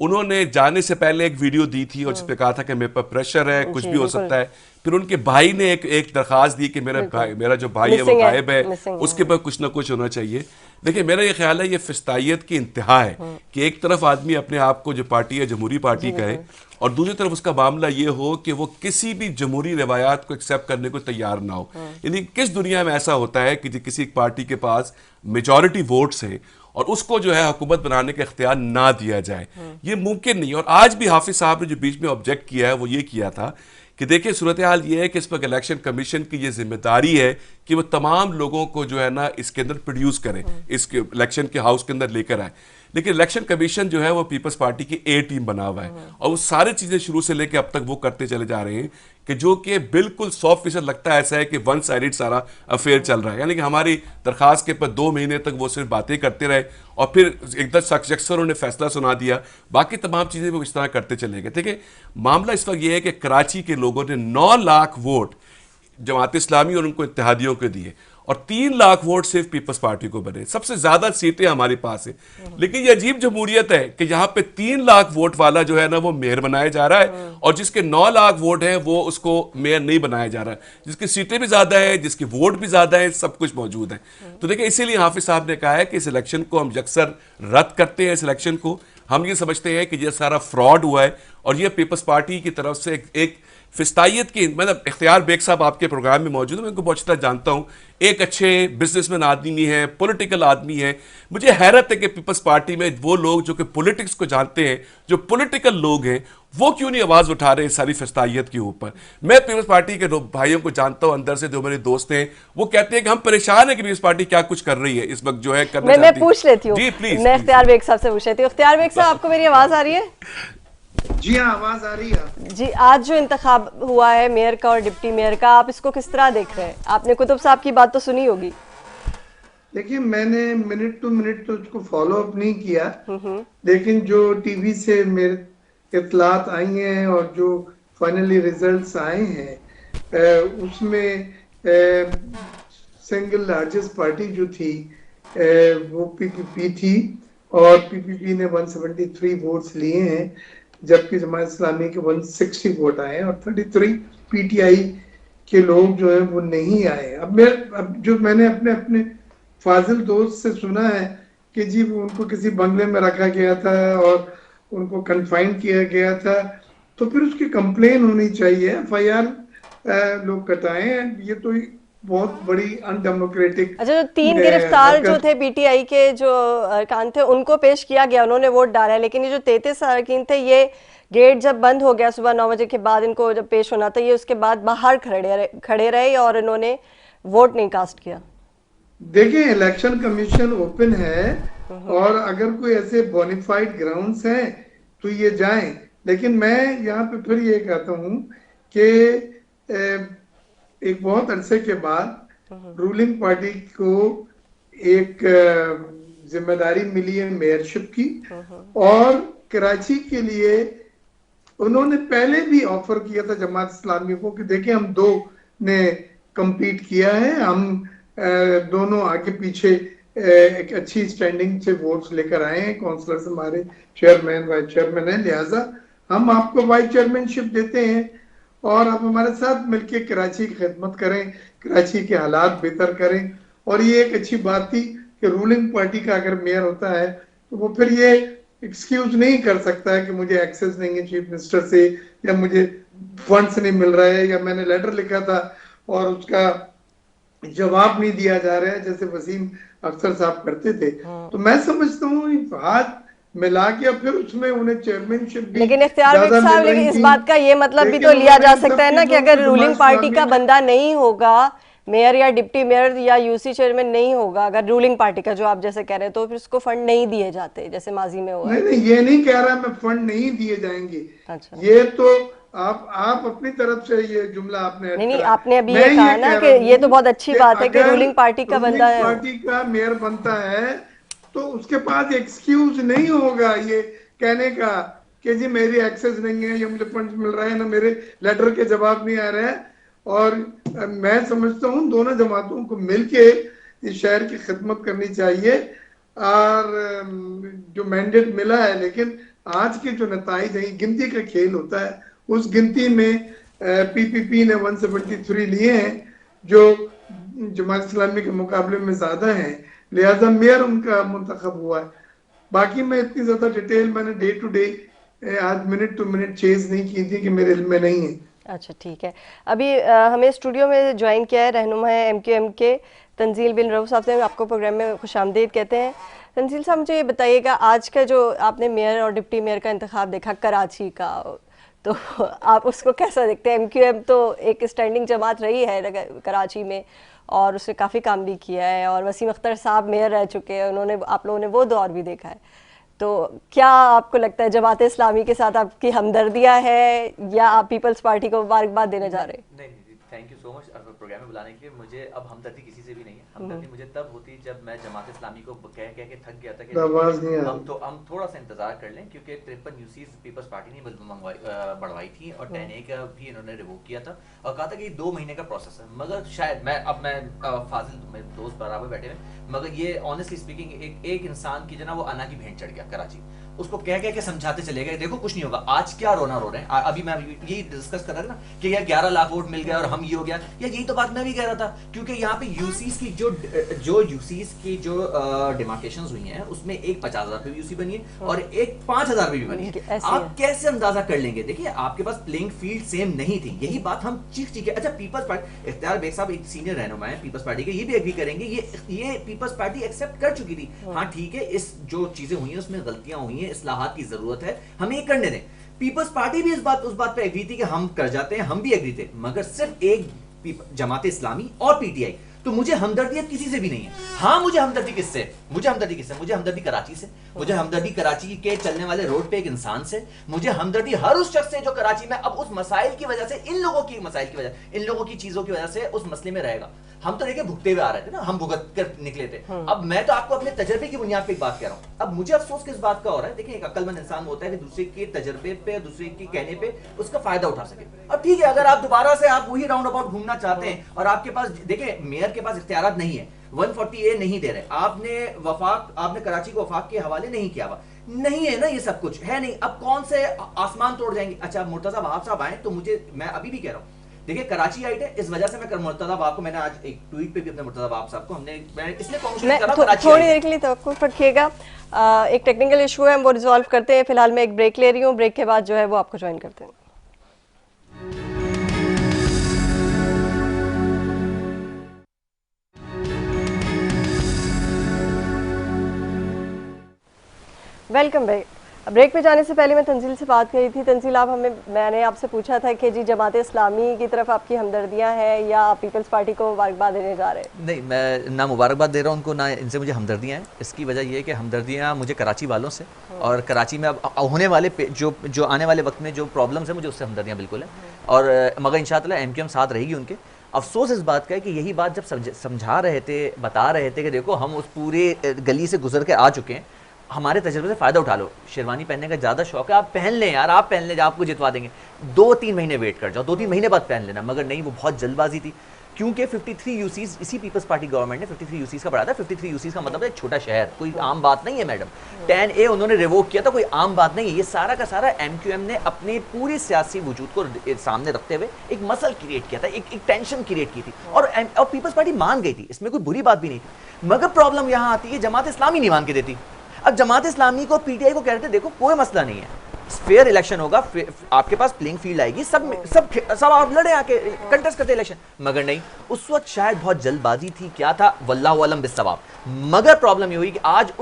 انہوں نے جانے سے پہلے ایک ویڈیو دی تھی اور جس پہ کہا تھا کہ میرے پر پریشر ہے, کچھ بھی ہو سکتا ہے. پھر ان کے بھائی نے ایک درخواست دی کہ میرا جو بھائی ہے وہ غائب ہے, اس کے پر کچھ نہ کچھ ہونا چاہیے. دیکھیں میرا یہ خیال ہے یہ فسطائیت کی انتہا ہے کہ ایک طرف آدمی اپنے آپ کو جو پارٹی ہے جمہوری پارٹی کا ہے, اور دوسری طرف اس کا معاملہ یہ ہو کہ وہ کسی بھی جمہوری روایات کو ایکسیپٹ کرنے کو تیار نہ ہو. یعنی کس دنیا میں ایسا ہوتا ہے کہ کسی پارٹی کے پاس میجورٹی ووٹس ہیں اور اس کو جو ہے حکومت بنانے کا اختیار نہ دیا جائے؟ یہ ممکن نہیں. اور آج بھی حافظ صاحب نے جو بیچ میں آبجیکٹ کیا ہے وہ یہ کیا تھا کہ دیکھیں صورتحال یہ ہے کہ اس پر الیکشن کمیشن کی یہ ذمہ داری ہے کہ وہ تمام لوگوں کو جو ہے نا اس کے اندر پروڈیوس کرے, اس کے الیکشن کے ہاؤس کے اندر لے کر آئے. لیکن الیکشن کمیشن جو ہے وہ پیپلز پارٹی کی اے ٹیم بنا ہوا ہے, اور وہ ساری چیزیں شروع سے لے کے اب تک وہ کرتے چلے جا رہے ہیں کہ جو کہ بالکل 100% لگتا ہے ایسا ہے کہ ون سائیڈڈ سارا افیئر چل رہا ہے. یعنی کہ ہماری درخواست کے پر 2 مہینے تک وہ صرف باتیں کرتے رہے اور پھر ایک دم یکسر انہوں نے فیصلہ سنا دیا, باقی تمام چیزیں وہ اس طرح کرتے چلے گئے. دیکھیں معاملہ اس وقت یہ ہے کہ کراچی کے لوگوں نے 9 لاکھ ووٹ جماعت اسلامی اور ان کو اتحادیوں کے دیے, اور 3 لاکھ ووٹ صرف پیپلز پارٹی کو بنے. سب سے زیادہ سیٹیں ہمارے پاس ہیں. لیکن یہ عجیب جمہوریت ہے کہ یہاں پہ 3 لاکھ ووٹ والا جو ہے نا وہ میئر بنایا جا رہا ہے, اور جس کے 9 لاکھ ووٹ ہیں وہ اس کو میئر نہیں بنایا جا رہا ہے. جس کی سیٹیں بھی زیادہ ہیں, جس کی ووٹ بھی زیادہ ہیں, سب کچھ موجود ہے. تو دیکھیں اسی لیے حافظ صاحب نے کہا ہے کہ اس الیکشن کو ہم یکسر رد کرتے ہیں. اس الیکشن کو ہم یہ سمجھتے ہیں کہ یہ سارا فراڈ ہوا ہے, اور یہ پیپلز پارٹی کی طرف سے ایک فسطائیت کی, مطلب اختیار بیگ صاحب آپ کے پروگرام میں موجود ہیں, میں ان کو بہت اچھی طرح جانتا ہوں, ایک اچھے بزنس مین آدمی ہے, پولیٹیکل آدمی ہے. مجھے حیرت ہے کہ پیپلز پارٹی میں وہ لوگ جو کہ پولیٹکس کو جانتے ہیں, جو پولیٹیکل لوگ ہیں, وہ کیوں نہیں آواز اٹھا رہے ہیں ساری فسطائیت کے اوپر. میں پیپلز پارٹی کے بھائیوں کو جانتا ہوں اندر سے, جو میرے دوست ہیں, وہ کہتے ہیں کہ ہم پریشان ہیں کہ پیپلز پارٹی کیا کچھ کر رہی ہے اس وقت جو ہے کرنا چاہتی ہے. میں پوچھ لیتی ہوں, جی پلیز. میں اختیار بیگ صاحب سے پوچھ لیتی ہوں. اختیار بیگ صاحب, آپ کو میری آواز آ رہی ہے؟ جی ہاں آواز آ رہی ہے. جی, آج جو انتخاب ہوا ہے میئر کا اور ڈپٹی میئر کا, آپ اس کو کس طرح دیکھ رہے ہیں؟ آپ نے کتب صاحب کی بات تو سنی ہوگی. دیکھیں میں نے منٹ ٹو منٹ تو اس کو فالو اپ نہیں کیا, لیکن جو ٹی وی سے میرے اطلاعات آئی ہیں اور جو فائنلی ریزلٹس آئے ہیں, اس میں سنگل لارجسٹ پارٹی جو تھی وہ پی پی پی تھی, اور پی پی پی نے 173 ووٹس لیے ہیں, جبکہ جماعت اسلامی کے 160 ووٹ آئے ہیں, اور 33 پی ٹی آئی کے لوگ جو ہیں وہ نہیں آئے. اب جو میں نے اپنے فاضل دوست سے سنا ہے کہ جی ان کو کسی بنگلے میں رکھا گیا تھا اور ان کو کنفائن کیا گیا تھا, تو پھر اس کی کمپلین ہونی چاہیے, ایف آئی آر لوگ کٹائیں. یہ تو بہت بڑی ان ڈیموکریٹک. اچھا, جو 3 گرفتار جو تھے پی ٹی آئی کے جو ارکان تھے ان کو پیش کیا گیا, انہوں نے ووٹ ڈالا, لیکن یہ جو 33 اراکین تھے یہ گیٹ جب بند ہو گیا صبح 9 بجے کے بعد, ان کو جب پیش ہونا تھا, یہ اس کے بعد باہر کھڑے رہے اور انہوں نے ووٹ نہیں کاسٹ کیا. دیکھیں الیکشن کمیشن اوپن ہے, اور اگر کوئی ایسے بونیفائڈ گراؤنڈز ہیں تو یہ جائیں. لیکن میں یہاں پہ پھر یہ کہتا ہوں کہ ایک بہت عرصے کے بعد رولنگ پارٹی کو ایک ذمہ داری ملی ہے میئرشپ کی, اور کراچی کے لیے انہوں نے پہلے بھی آفر کیا تھا جماعت اسلامی کو کہ دیکھیں ہم 2 نے کمپیٹ کیا ہے, ہم دونوں آگے پیچھے ایک اچھی سٹینڈنگ سے ووٹس لے کر آئے ہیں, کونسلرز ہمارے چیئرمین وائس چیئرمین ہیں, لہٰذا ہم آپ کو وائس چیئرمین شپ دیتے ہیں اور آپ ہمارے ساتھ مل کے کراچی کی خدمت کریں, کراچی کے حالات بہتر کریں. اور یہ ایک اچھی بات تھی کہ رولنگ پارٹی کا اگر میئر ہوتا ہے تو وہ پھر یہ ایکسکیوز نہیں کر سکتا ہے کہ مجھے ایکسیس نہیں ہے چیف منسٹر سے, یا مجھے فنڈز نہیں مل رہا ہے, یا میں نے لیٹر لکھا تھا اور اس کا جواب نہیں دیا جا رہا ہے, جیسے وسیم اختر صاحب کرتے تھے. تو میں سمجھتا ہوں ہاتھ ملا کے پھر اس میں انہیں چیئرمین شپ بھی. لیکن اختیار بیگ صاحب, لیکن اس بات کا یہ مطلب بھی تو لیا جا سکتا ہے نا کہ اگر رولنگ پارٹی کا بندہ نہیں ہوگا, میئر یا ڈپٹی میئر یا یو سی چیئرمین نہیں ہوگا, اگر رولنگ پارٹی کا جو آپ جیسے کہہ رہے تو پھر اس کو فنڈ نہیں دیے جاتے جیسے ماضی میں ہوا ہے. نہیں, یہ نہیں کہہ رہا میں فنڈ نہیں دیے جائیں گے. یہ تو آپ اپنی طرف سے یہ جملہ آپ نے نہیں, آپ نے ابھی یہ کہا نا کہ یہ تو بہت اچھی بات ہے کہ رولنگ پارٹی کا بندہ ہے, پارٹی کا میئر بنتا ہے تو اس کے پاس ایکسکیوز نہیں ہوگا یہ کہنے کا کہ جی میری ایکسیس نہیں ہے, یا مجھے فنڈ مل رہا ہے, نہ میرے لیٹر کے جواب نہیں آ رہے ہیں. اور میں سمجھتا ہوں دونوں جماعتوں کو مل کے اس شہر کی خدمت کرنی چاہیے, اور جو مینڈیٹ ملا ہے، لیکن آج کے جو نتائج ہیں، گنتی کا کھیل ہوتا ہے، اس گنتی میں پی پی پی نے 173 لیے ہیں جو جماعت اسلامی کے مقابلے میں زیادہ ہیں، لہذا میئر ان کا منتخب ہوا ہے. باقی میں اتنی زیادہ ڈیٹیل میں نے ڈے ٹو ڈے آج منٹ ٹو منٹ چیز نہیں کی تھی کہ میرے علم میں نہیں ہے. اچھا ٹھیک ہے. ابھی ہمیں اسٹوڈیو میں جوائن کیا ہے رہنما ہے ایم کیو ایم کے تنزیل بن رؤوف صاحب سے. آپ کو پروگرام میں خوش آمدید کہتے ہیں. تنزیل صاحب مجھے یہ بتائیے گا، آج کا جو آپ نے میئر اور ڈپٹی میئر کا انتخاب دیکھا کراچی کا، تو آپ اس کو کیسا دیکھتے ہیں؟ ایم کیو ایم تو ایک اسٹینڈنگ جماعت رہی ہے کراچی میں اور اس نے کافی کام بھی کیا ہے، اور وسیم اختر صاحب میئر رہ چکے ہیں، انہوں نے آپ لوگوں نے وہ دور بھی دیکھا ہے. تو کیا آپ کو لگتا ہے جماعت اسلامی کے ساتھ آپ کی ہمدردیاں ہے یا آپ پیپلز پارٹی کو مبارکباد دینے جا رہے ہیں؟ نہیں، thank you so much programme میں بلانے کے لیے. مجھے اب ہمدردی کسی سے بھی نہیں ہے. ہمدردی مجھے تب ہوتی جب میں جماعت اسلامی کو کہہ کے تھک گیا تھا کہ ہم تھوڑا سا انتظار کر لیں، کیونکہ 53 یوسیز پیپلز پارٹی نے بڑھوائی تھی اور 10A کا بھی انہوں نے ریووک کیا تھا اور کہا تھا کہ یہ 2 مہینے کا پروسیس ہے. مگر شاید میں فاضل میرے دوست برابر بیٹھے ہیں، مگر یہ آنیسٹلی اسپیکنگ ایک انسان کی جو نا وہ انا کی بھینٹ چڑھ گیا کراچی. اس کو کہہ کے سمجھاتے چلے گئے دیکھو کچھ نہیں ہوگا. آج کیا رونا رو رہے ہیں؟ ابھی میں یہی ڈسکس کر رہا تھا نا کہ یار 11 لاکھ ووٹ مل گیا اور ہم یہ ہو گیا. یہی تو بات میں بھی کہہ رہا تھا، کیونکہ یہاں پہ یوسیز کی جو ڈیمارکیشنز ہوئی ہیں اس میں ایک 50,000 پہ یوسی بنی ہے اور ایک 5,000 پہ بھی بنی ہے. آپ کیسے اندازہ کر لیں گے؟ دیکھیے آپ کے پاس پلینگ فیلڈ سیم نہیں تھی. یہی بات ہم چیخ ہے. اچھا پیپلز پارٹی، اختیار بیگ صاحب ایک سینئر رہنما ہے پیپلز پارٹی کے، یہ بھی ایگری کریں گے یہ پیپلز پارٹی ایکسیپٹ کر چکی تھی. ہاں ٹھیک ہے، اس جو چیزیں ہوئی ہیں اس میں غلطیاں ہوئی ہیں، اصلاحات کی ضرورت ہے، ہمیں یہ کرنے دیں. پیپلز پارٹی بھی اس بات پہ ایگری تھی کہ ہم کر جاتے ہیں، ہم بھی ایگری تھے، مگر صرف ایک جماعت اسلامی اور پی ٹی آئی. تو مجھے ہمدردی اب کسی سے بھی نہیں ہے. ہاں مجھے ہمدردی کس سے؟ مجھے ہمدردی کراچی سے، مجھے ہمدردی کراچی کے چلنے والے روڈ پہ ایک انسان سے، مجھے ہمدردی ہر اس شخص سے جو کراچی میں اب اس مسائل کی وجہ سے، ان لوگوں کی چیزوں کی وجہ سے اس مسئلے میں رہے گا. ہم تو دیکھیں بھگتے ہوئے آ رہے تھے نا، ہم بھگت کر نکلے تھے. اب میں تو آپ کو اپنے تجربے کی بنیاد پہ ایک بات کہہ رہا ہوں. اب مجھے افسوس کس بات کا ہو رہا ہے؟ دیکھیں ایک عقل مند انسان ہوتا ہے کہ دوسرے کے تجربے پہ، دوسرے کے کہنے پہ اس کا فائدہ اٹھا سکے. اب ٹھیک ہے، اگر آپ دوبارہ سے آپ وہی راؤنڈ اباؤٹ گھومنا چاہتے ہیں اور آپ کے پاس دیکھیں میئر کے پاس اختیارات نہیں ہے، 140A نہیں دے رہے، آپ نے کراچی کو وفاق کے حوالے نہیں کیا ہوا، نہیں ہے نا، یہ سب کچھ ہے نہیں. اب کون سے آسمان توڑ جائیں گے؟ اچھا مرتضیٰ وہاب صاحب آئیں تو میں ابھی بھی کہہ رہا ہوں، دیکھیں کراچی آئٹ ہے، اس وجہ سے میں مرتضیٰ وہاب کو، میں نے آج ایک ٹویٹ پہ بھی اپنے مرتضیٰ وہاب صاحب کو میں اس لیے کانگریچولیٹ کر رہا ہوں. تھوڑی دیر کے لیے توقف رکھیے گا، ایک ٹیکنیکل ایشو ہے، ہم وہ ریزالو کرتے ہیں. فی الحال میں ایک بریک لے رہی ہوں، بریک کے بعد جو ہے وہ آپ کو جوائن کرتے ہیں. Welcome back. بریک پہ جانے سے پہلے میں تنزیل سے بات کری تھی. تنزیل میں نے آپ سے پوچھا تھا کہ جی جماعت اسلامی کی طرف آپ کی ہمدردیاں ہیں یا آپ پیپلز پارٹی کو مبارکباد دینے جا رہے ہیں؟ نہیں، میں نہ مبارکباد دے رہا ہوں ان کو، نہ ان سے مجھے ہمدردیاں ہیں. اس کی وجہ یہ ہے کہ ہمدردیاں مجھے کراچی والوں سے اور کراچی میں اب ہونے والے جو آنے والے وقت میں جو پرابلمس ہیں مجھے اس سے ہمدردیاں بالکل ہیں. اور مگر انشاءاللہ ایم کیو ایم ساتھ رہے گی ان کے. افسوس اس بات کا ہے کہ یہی بات جب سمجھا رہے تھے، بتا رہے تھے کہ دیکھو ہم اس پورے گلی سے گزر کے آ چکے ہیں، ہمارے تجربے سے فائدہ اٹھا لو. شیروانی پہننے کا زیادہ شوق ہے، آپ پہن لیں یار، آپ پہن لیں، آپ کو جتوا دیں گے. 2-3 مہینے ویٹ کر جاؤ، 2-3 مہینے بعد پہن لینا. مگر نہیں، وہ بہت جلد بازی تھی، کیونکہ 53 یوسیز اسی پیپلز پارٹی گورنمنٹ نے 53 یوسیز کا بڑھایا تھا. 53 یوسیز کا مطلب ہے ایک چھوٹا شہر، کوئی عام بات نہیں ہے میڈم. 10A انہوں نے ریووک کیا تھا، کوئی عام بات نہیں ہے. یہ سارا کا سارا ایم کیو ایم نے اپنے پورے سیاسی وجود کو سامنے رکھتے ہوئے ایک مسئلہ کریٹ کیا تھا، ایک ٹینشن کریٹ کی تھی، اور پیپلز پارٹی مان گئی تھی، اس میں کوئی بری بات بھی نہیں تھی. مگر پرابلم یہاں آتی ہے جماعت اسلامی نہیں مان کے دیتی. اب جماعت اسلامی کو پی ٹی آئی کو کہتے ہیں دیکھو کوئی مسئلہ نہیں ہے، فیئر الیکشن ہوگا، آپ کے پاس پلینگ فیلڈ آئے گی، سب آپ لڑے آ کے کنٹیسٹ کرتے الیکشن. مگر نہیں، اس وقت شاید بہت جلد بازی تھی، کیا تھا واللہ علم بالصواب. مگر پرابلم یہ ہوئی کہ آج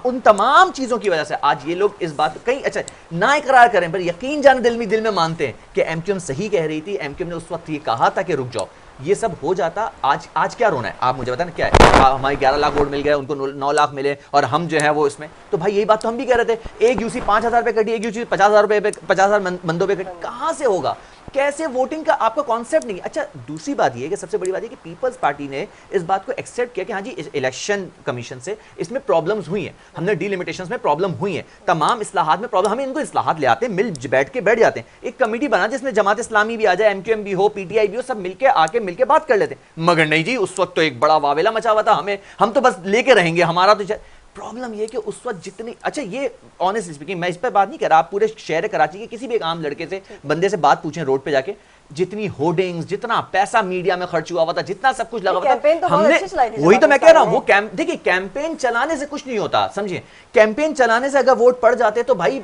ان تمام چیزوں کی وجہ سے آج یہ لوگ اس بات کئی اچھا نہ اقرار کریں پر یقین جانے دل میں مانتے ہیں کہ ایم کیو ایم صحیح کہہ رہی تھی. ایم کیو ایم نے اس وقت یہ کہا تھا کہ رک جاؤ. یہ سب ہو جاتا آج کیا رونا ہے؟ آپ مجھے بتائیں کیا ہے؟ ہمارے 11 لاکھ ووٹ مل گئے، ان کو 9 لاکھ ملے اور ہم جو ہیں وہ اس میں. تو بھائی یہی بات تو ہم بھی کہہ رہے تھے، ایک یوسی 5,000 روپے کٹی، ایک یوسی 50,000 روپے 50,000 بندوں پہ کٹی. کہاں سے ہوگا؟ کیسے ووٹنگ کا آپ کا کانسیپٹ نہیں ہے. اچھا دوسری بات یہ ہے کہ سب سے بڑی بات یہ کہ پیپلز پارٹی نے اس بات کو ایکسیپٹ کیا کہ ہاں جی الیکشن کمیشن سے اس میں پرابلمز ہوئی ہیں، ہم نے ڈی لمیٹیشنز میں پرابلم ہوئی ہیں، تمام اصلاحات میں پرابلم، ہمیں ان کو اصلاحات لے آتے ہیں، مل بیٹھ جاتے ہیں، ایک کمیٹی بنا جس میں جماعت اسلامی بھی آ جائے، ایم کیو ایم بھی ہو، پی ٹی آئی بھی ہو، سب مل کے بات کر لیتے ہیں. مگر نہیں جی، اس وقت تو ایک بڑا واویلا مچا ہوا تھا، ہم تو بس لے کے رہیں گے، ہمارا تو پرابلم یہ کہ اس وقت جتنی, اچھا یہ آنیسٹلی اسپیکنگ میں اس پہ بات نہیں کر رہا, آپ پورے شہر کراچی کے کسی بھی ایک عام لڑکے سے بندے سے بات پوچھیں روڈ پہ جا کے, جتنی ہورڈنگز, جتنا پیسہ میڈیا میں خرچ ہوا ہوا تھا, جتنا سب کچھ لگا ہوا تھا, ہم نے وہی تو میں کہہ رہا ہوں, وہ دیکھیے کیمپین چلانے سے کچھ نہیں ہوتا, سمجھیں, کیمپین چلانے سے اگر ووٹ پڑ جاتے تو بھائی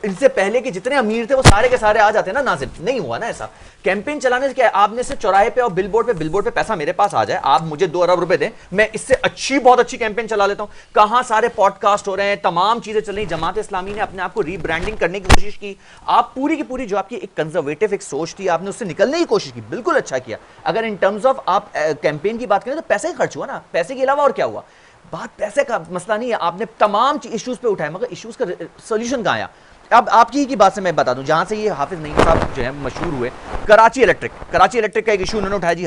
ان سے پہلے کے جتنے امیر تھے وہ سارے کے سارے آ جاتے نا, ناظر نہیں ہوا نا ایسا. کیمپین چلانے سے کیا ہے, آپ نے سے چوراہے پہ اور بل بورڈ پہ پیسہ میرے پاس آ جائے, آپ مجھے 2 ارب روپے دیں, میں اس سے بہت اچھی کیمپین چلا لیتا ہوں. کہاں سارے پوڈ کاسٹ ہو رہے ہیں, تمام چیزیں چل رہی ہیں. جماعت اسلامی نے اپنے آپ کو ری برانڈنگ کرنے کی کوشش کی, آپ پوری کی پوری جو آپ کی ایک کنزرویٹو ایک سوچ تھی, آپ نے اس سے نکلنے کی کوشش کی, بالکل اچھا کیا. اگر ان ٹرمز آف آپ کیمپین کی بات کریں تو پیسے ہی خرچ ہوا نا, پیسے کے علاوہ اور کیا ہوا. بات پیسے کا مسئلہ نہیں ہے, آپ نے تمام ایشوز پہ اٹھائے, مگر ایشوز کا سولوشن کہاں آیا. اب آپ کی بات سے میں بتا دوں, جہاں سے یہ حافظ نعیم صاحب جو ہے مشہور ہوئے, کراچی الیکٹرک کا ایک ایشو انہوں نے اٹھایا, جی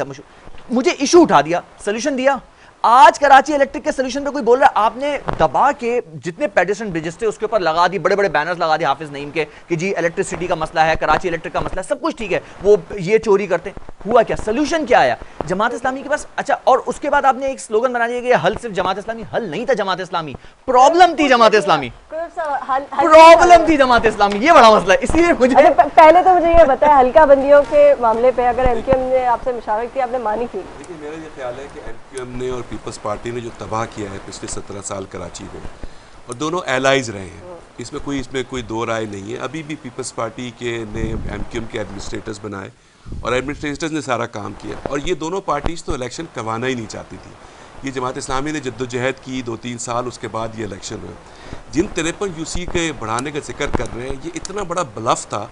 مجھے ایشو اٹھا دیا, سولوشن دیا. آج کراچی الیکٹرک کے سولوشن پہ کوئی بول رہا ہے, آپ نے دبا کے جتنے پیڈسٹرین برجز تھے اس کے اوپر لگا دی, بڑے بڑے بینرز لگا دی حافظ نعیم کے کہ جی الیکٹرسٹی کا مسئلہ ہے, کراچی الیکٹرک کا مسئلہ ہے, سب کچھ ٹھیک ہے, وہ یہ چوری کرتے. ہوا کیا, سولوشن کیا آیا جماعت اسلامی کے پاس. اچھا, اور اس کے بعد آپ نے ایک سلوگن بنا دیا کہ حل صرف جماعت اسلامی, حل نہیں تھا جماعت اسلامی, پرابلم تھی جماعت اسلامی, یہ بڑا مسئلہ ہے. اسی لیے مجھے پہلے تو مجھے یہ بتایا, حلقہ بندیوں کے معاملے پہ اگر ایم کیو ایم نے آپ سے مشاورت کی, آپ نے مانی تھی؟ دیکھیے میرا یہ خیال ہے کہ ایم کیو ایم نے اور پیپلز پارٹی نے جو تباہ کیا ہے پچھلے 17 سال کراچی کو, اور دونوں ایلائز رہے ہیں, اس میں کوئی دو رائے نہیں ہے. ابھی بھی پیپلز پارٹی کے نے ایم کیو ایم کے ایڈمنسٹریٹرز بنائے اور ایڈمنسٹریٹرز نے سارا کام کیا, اور یہ دونوں پارٹیز تو الیکشن کروانا ہی نہیں چاہتی تھی. یہ جماعت اسلامی نے جدوجہد کی 2-3 سال, اس کے بعد یہ الیکشن ہوئے. جن 53 یو سی کے بڑھانے کا ذکر کر رہے ہیں, یہ اتنا بڑا بلف تھا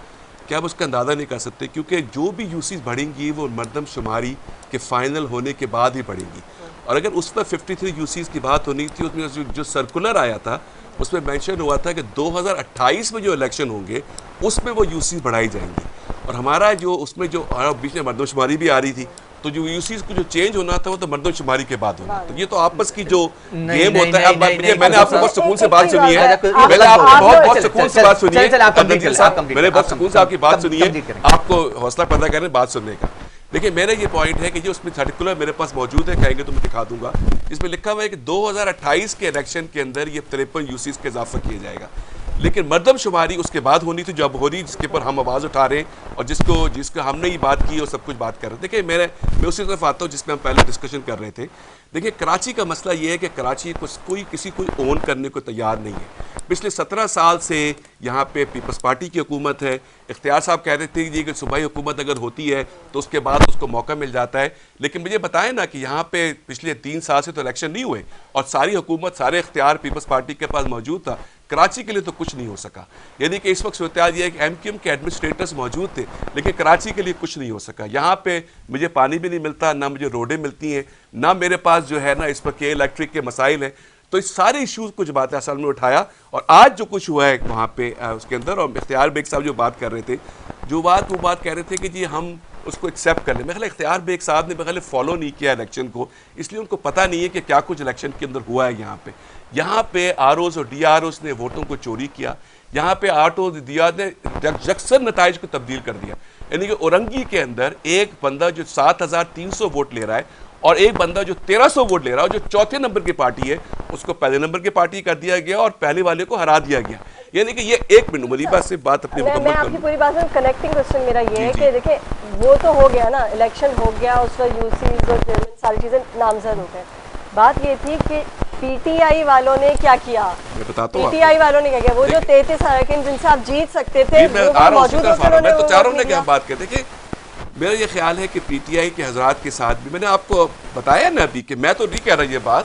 کہ آپ اس کا اندازہ نہیں کر سکتے, کیونکہ جو بھی یو سیز بڑھیں گی وہ مردم شماری کے فائنل ہونے کے بعد ہی بڑھیں گی. اور اگر اس پر 53 یو سیز کی بات ہونی تھی, اس میں جو سرکولر آیا تھا اس میں مینشن ہوا تھا کہ 2028 میں جو الیکشن ہوں گے اس میں وہ یو سیز بڑھائی جائیں گی. اور ہمارا جو اس میں جو بیچ میں مردم شماری بھی آ رہی تھی, تو جو یو سیز کو جو چینج ہونا تھا وہ تو مردم شماری کے بعد ہونا. تو یہ تو آپس کی جو گیم ہوتا ہے. میں نے آپ سے بہت سکون سے بات سنی ہے, میں نے آپ کو بہت سکون سے بات سنی ہے, میں نے بہت سکون سے آپ کی بات سنی ہے, آپ کو حوصلہ پیدا کریں بات سننے کا. دیکھیں میرا یہ پوائنٹ ہے کہ جو اس میں سرکولر میرے پاس موجود ہے, کہیں گے تو میں دکھا دوں گا, اس میں لکھا ہوا ہے کہ 2028 کے الیکشن کے اندر یہ 53 یو سیز کا اضافہ کیا جائے گا. لیکن مردم شماری اس کے بعد ہونی تھی, جو اب ہو رہی, جس کے اوپر ہم آواز اٹھا رہے ہیں اور جس کو ہم نے یہ بات کی اور سب کچھ بات کر رہے ہیں. دیکھیں میں اسی طرف آتا ہوں جس میں ہم پہلے ڈسکشن کر رہے تھے. دیکھیں کراچی کا مسئلہ یہ ہے کہ کراچی کو کسی کو اون کرنے کو تیار نہیں ہے. پچھلے 17 سال سے یہاں پہ پیپلز پارٹی کی حکومت ہے. اختیار صاحب کہتے تھے کہ صوبائی حکومت اگر ہوتی ہے تو اس کے بعد اس کو موقع مل جاتا ہے. لیکن مجھے بتائیں نا کہ یہاں پہ پچھلے 3 سال سے تو الیکشن نہیں ہوئے اور ساری حکومت, سارے اختیار پیپلز پارٹی کے پاس موجود تھا. کراچی کے لیے تو کچھ نہیں ہو سکا. یعنی کہ اس وقت صورتحال یہ ہے کہ ایم کیو ایم کے ایڈمنسٹریٹرز موجود تھے لیکن کراچی کے لیے کچھ نہیں ہو سکا. یہاں پہ مجھے پانی بھی نہیں ملتا, نہ مجھے روڈیں ملتی ہیں, نہ میرے پاس جو ہے نا اس وقت الیکٹرک کے مسائل ہیں. تو اس سارے ایشوز کو جماعت اسلامی نے اٹھایا, اور آج جو کچھ ہوا ہے وہاں پہ اس کے اندر, اور اختیار بیگ صاحب جو بات کر رہے تھے, وہ بات کہہ رہے تھے کہ جی ہم اس کو ایکسیپٹ کر لیں. میرے خیال اختیار بیگ صاحب نے میرے خیال فالو نہیں کیا الیکشن کو, اس لیے ان کو پتہ نہیں ہے کہ کیا کچھ الیکشن کے اندر ہوا ہے. یہاں پہ آر اوز اور ڈی آر اوز نے ووٹوں کو چوری کیا. یہاں پہ آٹو دیا نے یکسر نتائج کو تبدیل کر دیا. یعنی کہ اورنگی کے اندر ایک بندہ جو 7300 ووٹ لے رہا ہے اور ایک بندہ جو 1300 ووٹ لے رہا ہے, جو چوتھے نمبر کی پارٹی ہے, اس کو پہلے نمبر کی پارٹی کر دیا گیا اور پہلے والے کو ہرا دیا گیا. یعنی کہ یہ ایک منٹ مریبہ سے بات اپنی مکمل میں آپ کی پوری بات میں کنیکٹنگ کوسچن میرا یہ ہے کہ دیکھیں وہ تو ہو گیا نا, الیکشن ہو گیا, اس وقت یو سیز اور ساری چیزیں نامزد ہو گئے. بات یہ تھی کہ پی ٹی آئی والوں نے کیا کیا, پی ٹی آئی والوں نے کیا کیا, وہ جو 33 اراکین جن سے آپ جیت سکتے تھے وہ موجود ہوتے, میں تو 4 نے کیا بات کرتے کہ میرا یہ خیال ہے کہ پی ٹی آئی کے حضرات کے ساتھ بھی میں نے آپ کو بتایا نا ابھی کہ میں تو نہیں کہہ رہا یہ بات,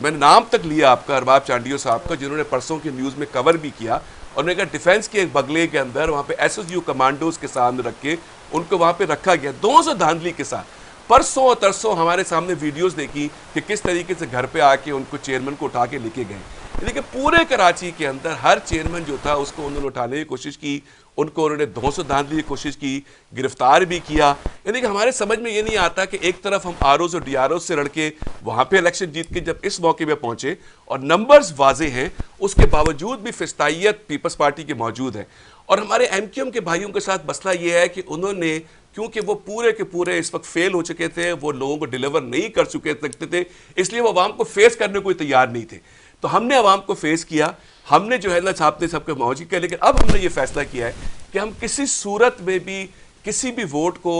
میں نے نام تک لیا آپ کا ارباب چانڈیو صاحب کا, جنہوں نے پرسوں کی نیوز میں کور بھی کیا, اور نے کہا ڈیفینس کے ایک بگلے کے اندر وہاں پہ ایس ایس یو کمانڈوز کے سامنے رکھ کے ان کو وہاں پہ رکھا گیا 200 دھاندلی کے ساتھ. پرسوں اور ترسوں ہمارے سامنے ویڈیوز دیکھی کہ کس طریقے سے گھر پہ آ کے ان کو چیئرمین کو اٹھا کے لے کے گئے. یعنی کہ پورے کراچی کے اندر ہر چیئرمین جو تھا اس کو انہوں نے اٹھانے کی کوشش کی, ان کو انہوں نے دھونسوں دھاندلی کی کوشش کی, گرفتار بھی کیا. یعنی کہ ہمارے سمجھ میں یہ نہیں آتا کہ ایک طرف ہم آر اوز اور ڈی آر اوز سے لڑ کے وہاں پہ الیکشن جیت کے جب اس موقع پہ پہنچے اور نمبرز واضح ہیں, اس کے باوجود بھی فسطائیت پیپلز پارٹی کی موجود ہے. اور ہمارے ایم کیو ایم کے بھائیوں کے ساتھ مسئلہ یہ ہے کہ انہوں نے, کیونکہ وہ پورے کے پورے اس وقت فیل ہو چکے تھے, وہ لوگوں کو ڈیلیور نہیں کر سکتے تھے, اس لیے وہ عوام کو فیس کرنے کو تیار نہیں تھے. تو ہم نے عوام کو فیس کیا, ہم نے جو ہے اللہ صاحب نے سب کے موجود کیا, لیکن اب ہم نے یہ فیصلہ کیا ہے کہ ہم کسی صورت میں بھی کسی بھی ووٹ کو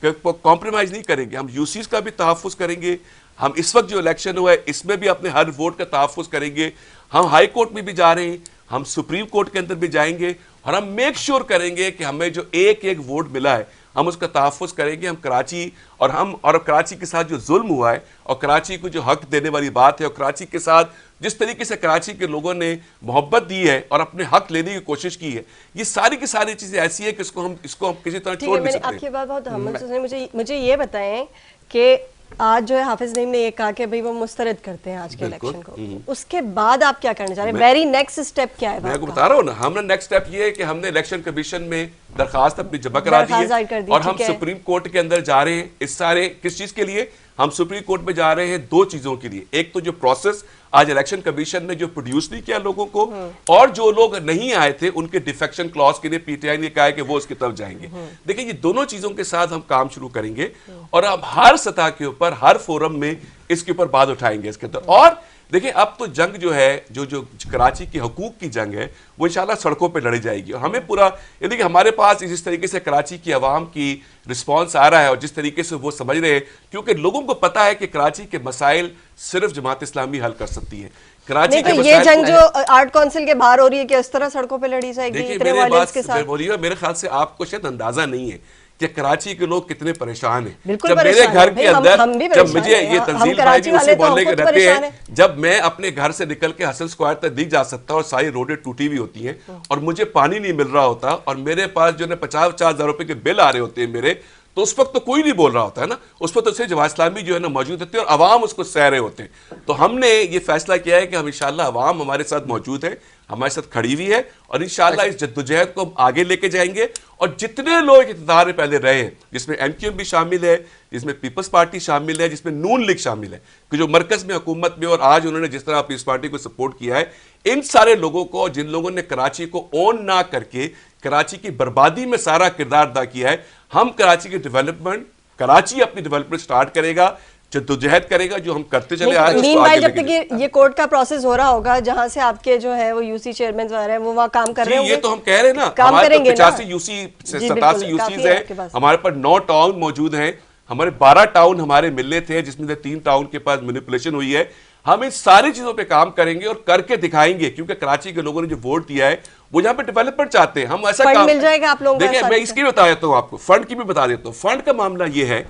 کمپرومائز نہیں کریں گے. ہم یوسیز کا بھی تحفظ کریں گے, ہم اس وقت جو الیکشن ہوا ہے اس میں بھی اپنے ہر ووٹ کا تحفظ کریں گے. ہم ہائی کورٹ میں بھی جا رہے ہیں, ہم سپریم کورٹ کے اندر بھی جائیں گے, اور ہم میک شور کریں گے کہ ہمیں جو ایک ایک ووٹ ملا ہے ہم اس کا تحفظ کریں گے. ہم کراچی اور کراچی کے ساتھ جو ظلم ہوا ہے اور کراچی کو جو حق دینے والی بات ہے, اور کراچی کے ساتھ جس طریقے سے کراچی کے لوگوں نے محبت دی ہے اور اپنے حق لینے کی کوشش کی ہے, یہ ساری کی ساری چیزیں ایسی ہیں کہ اس کو ہم کسی طرح چھوڑ نہیں سکتے. آپ کی بات بہت مجھے یہ بتائیں کہ آج جو ہے حافظ نعیم نے یہ کہا کہ بھئی وہ مسترد کرتے ہیں آج کے الیکشن کو, اس کے بعد آپ کیا کرنا چاہ رہے ہیں؟ ویری نیکسٹ سٹیپ کیا ہے؟ میں کو بتا رہا ہوں نا, ہم نے نیکسٹ سٹیپ یہ ہے کہ ہم نے الیکشن کمیشن میں درخواست اپنی جمع کرا دی ہے, اور ہم سپریم کورٹ کے اندر جا رہے ہیں. اس سارے کس چیز کے لیے ہم سپریم کورٹ میں جا رہے ہیں؟ دو چیزوں کے لیے. ایک تو جو پروسیس آج الیکشن کمیشن نے جو پروڈیوس نہیں کیا لوگوں کو, اور جو لوگ نہیں آئے تھے ان کے ڈیفیکشن کلاس کے لیے پی ٹی آئی نے کہا ہے کہ وہ اس کی طرف جائیں گے. دیکھیں یہ دونوں چیزوں کے ساتھ ہم کام شروع کریں گے, اور اب ہر سطح کے اوپر ہر فورم میں اس کے اوپر بات اٹھائیں گے اس کے اندر. اور دیکھیں اب تو جنگ جو ہے جو کراچی کے حقوق کی جنگ ہے وہ انشاءاللہ سڑکوں پہ لڑی جائے گی. اور ہمیں پورا یعنی کہ ہمارے پاس جس طریقے سے کراچی کی عوام کی رسپانس آ رہا ہے اور جس طریقے سے وہ سمجھ رہے ہیں, کیونکہ لوگوں کو پتا ہے کہ کراچی کے مسائل صرف جماعت اسلامی حل کر سکتی ہے. کراچی کے یہ جنگ جو آرٹ کونسل کے باہر ہو رہی ہے کہ اس طرح سڑکوں پہ لڑی جائے گی اتنے وائلنس کے ساتھ, میرے خیال سے آپ کو شاید اندازہ نہیں ہے کہ کراچی کے لوگ کتنے پریشان ہیں. جب میرے گھر کے اندر جب مجھے یہ تنزیل بھائی بھی اسے بولنے کے رہتے ہیں, جب میں اپنے گھر سے نکل کے حسن اسکوائر تک نہیں جا سکتا اور ساری روڈیں ٹوٹی ہوئی ہوتی ہیں اور مجھے پانی نہیں مل رہا ہوتا, اور میرے پاس جو 50,000 روپے کے بل آ رہے ہوتے ہیں میرے, تو اس وقت تو کوئی نہیں بول رہا ہوتا ہے نا, اس وقت تو صرف جماعت اسلامی جو ہے نا موجود ہوتی ہے اور عوام اس کو سہ رہے ہوتے ہیں. تو ہم نے یہ فیصلہ کیا ہے کہ ہم انشاءاللہ عوام ہمارے ساتھ موجود ہے, ہمارے ساتھ کھڑی ہوئی ہے, اور انشاءاللہ اس جدوجہد کو ہم آگے لے کے جائیں گے. اور جتنے لوگ اقتدار میں پہلے رہے ہیں, جس میں ایم کیو ایم بھی شامل ہے, جس میں پیپلز پارٹی شامل ہے, جس میں نون لیگ شامل ہے, کہ جو مرکز میں حکومت میں اور آج انہوں نے جس طرح پیپلز پارٹی کو سپورٹ کیا ہے, ان سارے لوگوں کو, جن لوگوں نے کراچی کو اون نہ کر کے کراچی کی بربادی میں سارا کردار ادا کیا ہے, ہم کراچی کی ڈیولپمنٹ, کراچی اپنی ڈیولپمنٹ سٹارٹ کرے گا, جدوجہد کرے گا, جو ہم کرتے چلے آ رہے ہیں. جب تک یہ کورٹ کا پروسیس ہو رہا ہوگا جہاں سے آپ کے جو ہے وہ یو سی چیئرمین وغیرہ ہیں وہ وہاں کام کر رہے ہیں, یہ تو ہم کہہ رہے ہیں نا, ہمارے پاس 85 یوسی 87 یوسیز ہیں, ہمارے پاس 9 ٹاؤن موجود ہیں, ہمارے 12 ٹاؤن ہمارے ملنے تھے جس میں سے 3 ٹاؤن کے پاس مینیپولیشن ہوئی ہے. ہم ان ساری چیزوں پہ کام کریں گے اور کر کے دکھائیں گے, کیونکہ کراچی کے لوگوں نے جو ووٹ دیا ہے وہ یہاں پہ ڈیولپمنٹ چاہتے ہیں. ہم ایسا کام مل جائے گا آپ لوگوں کو. دیکھیں میں اس کی بھی بتا دیتا ہوں آپ کو, فنڈ کی بھی بتا دیتا ہوں. فنڈ کا معاملہ یہ ہے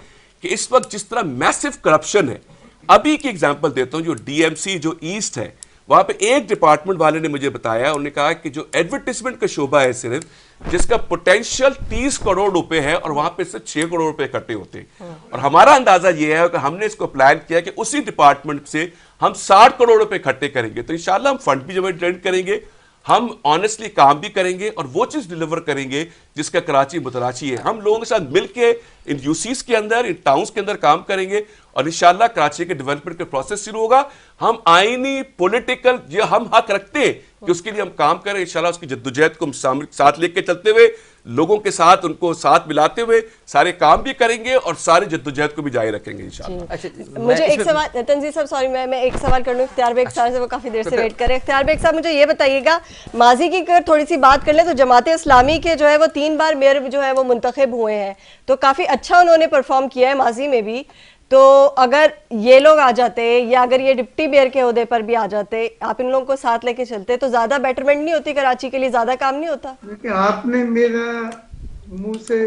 کہ اس وقت جس طرح میسو کرپشن ہے, ابھی کی ایگزامپل دیتا ہوں, جو ڈی ایم سی جو ایسٹ ہے وہاں پہ ایک ڈپارٹمنٹ والے نے مجھے بتایا, انہوں نے کہا کہ جو ایڈورٹیزمنٹ کا شعبہ ہے صرف, جس کا پوٹینشیل 30 کروڑ روپے ہے, اور وہاں پہ سے 6 کروڑ روپے اکٹھے ہوتے ہیں. اور ہمارا اندازہ یہ ہے کہ ہم نے اس کو پلان کیا کہ اسی ڈپارٹمنٹ سے ہم 60 کروڑ روپے اکٹھے کریں گے. تو انشاءاللہ ہم فنڈ بھی جنریٹ کریں گے, ہم آنیسٹلی کام بھی کریں گے, اور وہ چیز ڈیلیور کریں گے جس کا کراچی متلاشی ہے. ہم لوگوں کے ساتھ مل کے ان یوسیز کے اندر, ان ٹاؤنز کے اندر کام کریں گے, اور انشاءاللہ کراچی کے ڈیولپمنٹ کا پروسیس شروع ہوگا. ہم آئینی پولیٹیکل جو ہم حق رکھتے ہیں کہ اس کے لیے ہم کام کریں, انشاءاللہ اس کی جدوجہد کو ہم ساتھ لے کے چلتے ہوئے, لوگوں کے ساتھ ان کو ساتھ ملاتے ہوئے سارے کام بھی کریں گے, اور سارے جدوجہد کو بھی جاری رکھیں گے انشاءاللہ. مجھے ایک سوال, تنزیل صاحب سوری میں ایک سوال کر لوں, اختیار بیگ صاحب سے, وہ کافی دیر سے ویٹ کر رہے ہیں. اختیار بیگ صاحب مجھے یہ بتائیے گا, ماضی کی اگر تھوڑی سی بات کر لیں تو جماعت اسلامی کے جو ہے وہ 3 بار میئر جو ہے وہ منتخب ہوئے ہیں, تو کافی اچھا انہوں نے پرفارم کیا ہے ماضی میں بھی. تو اگر یہ لوگ آ جاتے یا اگر یہ ڈپٹی میئر کے عہدے پر بھی آ جاتے, آپ ان لوگوں کو ساتھ لے کے چلتے تو زیادہ بیٹرمنٹ نہیں ہوتی کراچی کے لیے, زیادہ کام نہیں ہوتا؟ آپ نے میرا منہ سے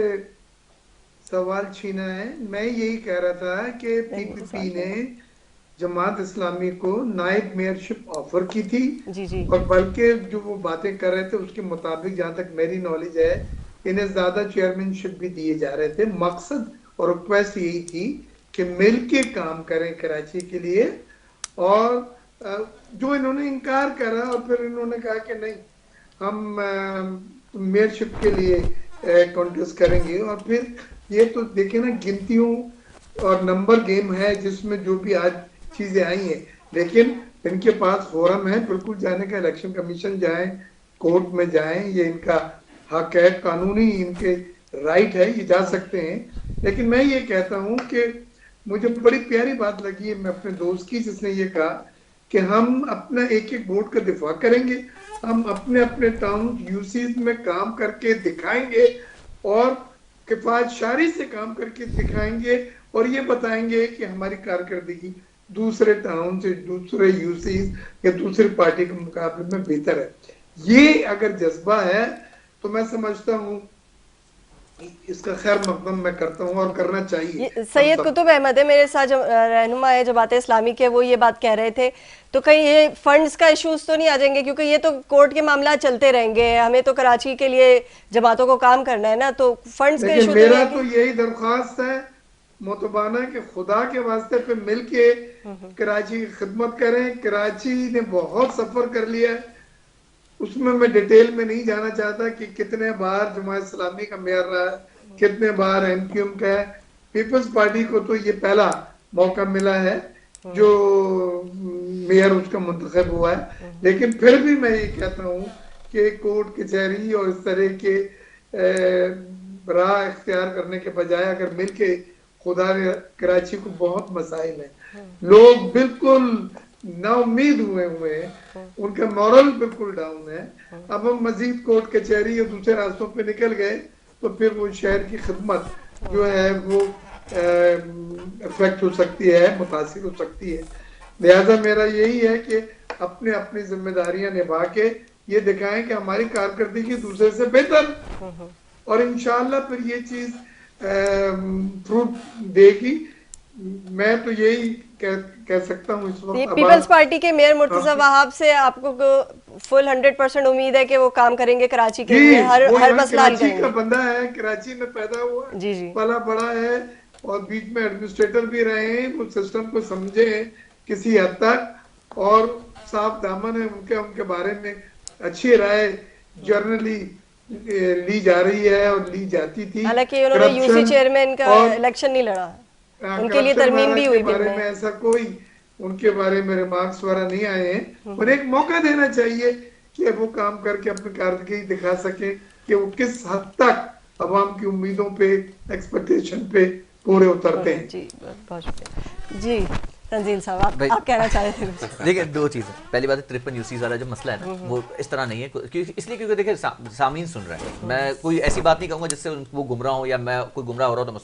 سوال چھینا ہے. میں یہی کہہ رہا تھا کہ پی پی پی نے جماعت اسلامی کو نائب میئرشپ آفر کی تھی, اور بلکہ جو وہ باتیں کر رہے تھے اس کے مطابق جہاں تک میری نالج ہے انہیں زیادہ چیئرمین شپ بھی دیے جا رہے تھے. مقصد اور ریکویسٹ یہی تھی کہ مل کے کام کریں کراچی کے لیے, اور جو انہوں نے انکار کرا اور پھر انہوں نے کہا کہ نہیں ہم میئرشپ کے لیے کانٹیسٹ کریں گے. اور پھر یہ تو دیکھیں نا, گنتیوں اور نمبر گیم ہے جس میں جو بھی آج چیزیں آئی ہیں, لیکن ان کے پاس فورم ہے بالکل جانے کا, الیکشن کمیشن جائیں, کورٹ میں جائیں, یہ ان کا حق ہے, قانونی ان کے رائٹ ہے, یہ جا سکتے ہیں. لیکن میں یہ کہتا ہوں کہ مجھے بڑی پیاری بات لگی ہے میں اپنے دوست کی, جس نے یہ کہا کہ ہم اپنا ایک ایک ووٹ کا دفاع کریں گے, ہم اپنے اپنے ٹاؤن یوسیز میں کام کر کے دکھائیں گے اور کفایت شاری سے کام کر کے دکھائیں گے اور یہ بتائیں گے کہ ہماری کارکردگی دوسرے ٹاؤن سے, دوسرے یوسیز یا دوسری پارٹی کے مقابلے میں بہتر ہے. یہ اگر جذبہ ہے تو میں سمجھتا ہوں اس کا خیر مقدم میں کرتا ہوں اور کرنا چاہیے. سید قطب احمد ہے میرے ساتھ, رہنما ہے جماعت اسلامی کے, وہ یہ بات کہہ رہے تھے تو کہیں یہ فنڈز کا ایشوز تو نہیں آ جائیں گے, کیونکہ یہ تو کورٹ کے معاملات چلتے رہیں گے, ہمیں تو کراچی کے لیے جماعتوں کو کام کرنا ہے نا, تو فنڈز کا ایشو. میرا تو یہی درخواست ہے محتبانہ کہ خدا کے واسطے پہ مل کے کراچی کی خدمت کریں. کراچی نے بہت سفر کر لیا ہے, اس میں ڈیٹیل میں نہیں جانا چاہتا کہ کتنے بار جماعت اسلامی کا میئر رہا ہے, کتنے بار ایم کیو ایم کا ہے. پیپلز پارٹی کو تو یہ پہلا موقع ملا ہے جو میئر اس کا منتخب ہوا ہے, لیکن پھر بھی میں یہ کہتا ہوں کہ کورٹ کچہری اور اس طرح کے راہ اختیار کرنے کے بجائے اگر مل کے, خدا نے کراچی کو بہت مسائل ہیں, لوگ بالکل نا امید ہوئے ہیں, ان کا مورل بالکل ڈاؤن ہے. اب ہم مزید کورٹ کچہری اور دوسرے راستوں پہ نکل گئے تو پھر وہ شہر کی خدمت جو ہے وہ افیکٹ ہو سکتی ہے, متاثر ہو سکتی ہے. لہذا میرا یہی ہے کہ اپنی ذمہ داریاں نبھا کے یہ دکھائیں کہ ہماری کارکردگی دوسرے سے بہتر, اور انشاءاللہ پھر یہ چیز فروٹ دے گی. میں تو یہی کہہ سکتا ہوں اس وقت. پیپلز پارٹی کے میئر مرتضی وہاب سے آپ کو فل 100% امید ہے کہ وہ کام کریں گے کراچی کے لیے, ہر مسئلہ حل کریں گے. کراچی کا بندہ ہے, کراچی میں پیدا ہوا, پلا بڑا ہے اور بیچ میں ایڈمنسٹریٹر بھی رہے ہیں, وہ سسٹم کو سمجھے ہیں کسی حد تک اور صاف دامن ہے. ان کے بارے میں اچھی رائے جرنلی لی جا رہی ہے اور لی جاتی تھی. حالانکہ انہوں نے یو سی چیئرمین کا الیکشن نہیں لڑا, ان کے لیے ترمیم بھی ہوئی بارے میں ایسا کوئی ان کے بارے میں ریمارکس وغیرہ نہیں آئے ہیں, اور ایک موقع دینا چاہیے کہ وہ کام کر کے اپنی کارکردگی دکھا سکیں کہ وہ کس حد تک عوام کی امیدوں پہ, ایکسپیکٹیشن پہ پورے اترتے ہیں. جی بہت شکریہ. جی تنزیل صاحب آپ کہنا چاہ رہے تھے. دیکھیں دو چیزیں, پہلی بات ہے 53 یوسیز والا جو مسئلہ ہے نا وہ اس طرح نہیں ہے, اس لیے کیونکہ دیکھیں سامعین سن رہے ہیں, میں کوئی ایسی بات نہیں کہوں گا جس سے وہ گمراہ ہوں یا میں کوئی گمراہ ہو رہا ہوں.